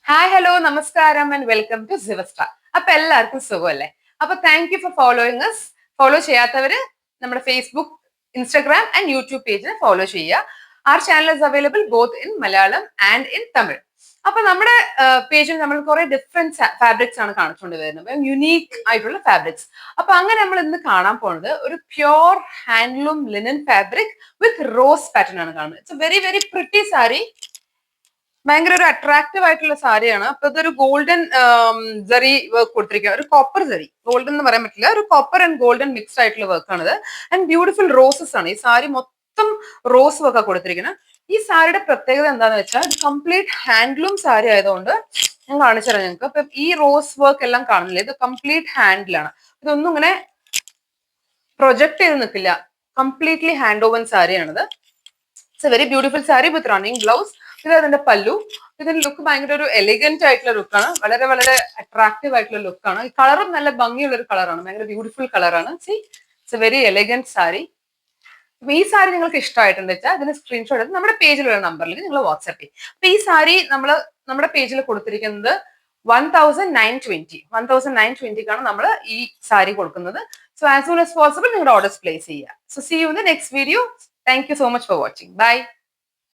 Hi hello നമസ്കാരം and welcome to സിവസ്റ്റാർ. അപ്പൊ എല്ലാവർക്കും സുഖമല്ലേ? അപ്പൊ thank you for following us. Follow ചെയ്യാത്തവര് നമ്മുടെ ഫേസ്ബുക്ക്, ഇൻസ്റ്റാഗ്രാം ആൻഡ് യൂട്യൂബ് പേജിനെ ഫോളോ ചെയ്യുക. Our channel is available both in Malayalam and in Tamil. അപ്പൊ നമ്മുടെ പേജിൽ നമ്മൾ കുറെ ഡിഫറെന്റ് ഫാബ്രിക്സ് ആണ് കാണിച്ചുകൊണ്ട് വരുന്നത്, യുണീക്ക് ആയിട്ടുള്ള ഫാബ്രിക്സ്. അപ്പൊ അങ്ങനെ നമ്മൾ ഇന്ന് കാണാൻ പോകുന്നത് ഒരു പ്യോർ ഹാൻഡ്ലൂം ലിനൻ ഫാബ്രിക് വിത്ത് റോസ് പാറ്റേൺ ആണ് കാണുന്നത്. It's very very pretty sari. ഭയങ്കര ഒരു അട്രാക്റ്റീവ് ആയിട്ടുള്ള സാരിയാണ്. അപ്പൊ ഇതൊരു ഗോൾഡൻ ജറി വർക്ക് കൊടുത്തിരിക്കുക, ഒരു കോപ്പർ ജറി, ഗോൾഡൻ എന്ന് പറയാൻ പറ്റില്ല, ഒരു കോപ്പർ ആൻഡ് ഗോൾഡൻ മിക്സ്ഡ് ആയിട്ടുള്ള വർക്കാണിത്. ആൻഡ് ബ്യൂട്ടിഫുൾ റോസസ് ആണ്. ഈ സാരി മൊത്തം റോസ് വർക്കാ കൊടുത്തിരിക്കുന്നത്. ഈ സാരിയുടെ പ്രത്യേകത എന്താണെന്ന് വെച്ചാൽ കംപ്ലീറ്റ് ഹാൻഡ്ലൂം സാരി ആയതുകൊണ്ട് ഞാൻ കാണിച്ചു തരാം ഞങ്ങൾക്ക്. അപ്പൊ ഈ റോസ് വർക്ക് എല്ലാം കാണുന്നില്ല, ഇത് കംപ്ലീറ്റ് ഹാൻഡിലാണ്. ഇതൊന്നും ഇങ്ങനെ പ്രൊജക്ട് ചെയ്ത് നിൽക്കില്ല, കംപ്ലീറ്റ്ലി ഹാൻഡ് ഓവൻ സാരിയാണിത്. It's a very beautiful sari with running blouse. ഇത് അതിന്റെ പല്ലു. ഇതിന്റെ ലുക്ക് ഭയങ്കര ഒരു എലിഗന്റ് ആയിട്ടുള്ള ലുക്കാണ്, വളരെ വളരെ അട്രാക്റ്റീവ് ആയിട്ടുള്ള ലുക്കാണ്. ഈ കളറും നല്ല ഭംഗിയുള്ള ഒരു കളറാണ്, ഭയങ്കര ബ്യൂട്ടിഫുൾ കളറാണ്. C, it's a very elegant sari. അപ്പൊ ഈ സാരി നിങ്ങൾക്ക് ഇഷ്ടമായിട്ടുണ്ട് വെച്ചാൽ അതിന് സ്ക്രീൻഷോട്ട് എടുത്ത് നമ്മുടെ പേജിലുള്ള നമ്പറിലേക്ക് നിങ്ങൾ വാട്സ്ആപ്പ് ചെയ്യും. അപ്പൊ ഈ സാരി നമ്മുടെ പേജിൽ കൊടുത്തിരിക്കുന്നത് 1920 നമ്മൾ ഈ സാരി കൊടുക്കുന്നത്. So as soon as possible നിങ്ങളുടെ ഓർഡേഴ്സ് പ്ലേസ് ചെയ്യുക. So see you in the next video. Thank you so much for watching. By.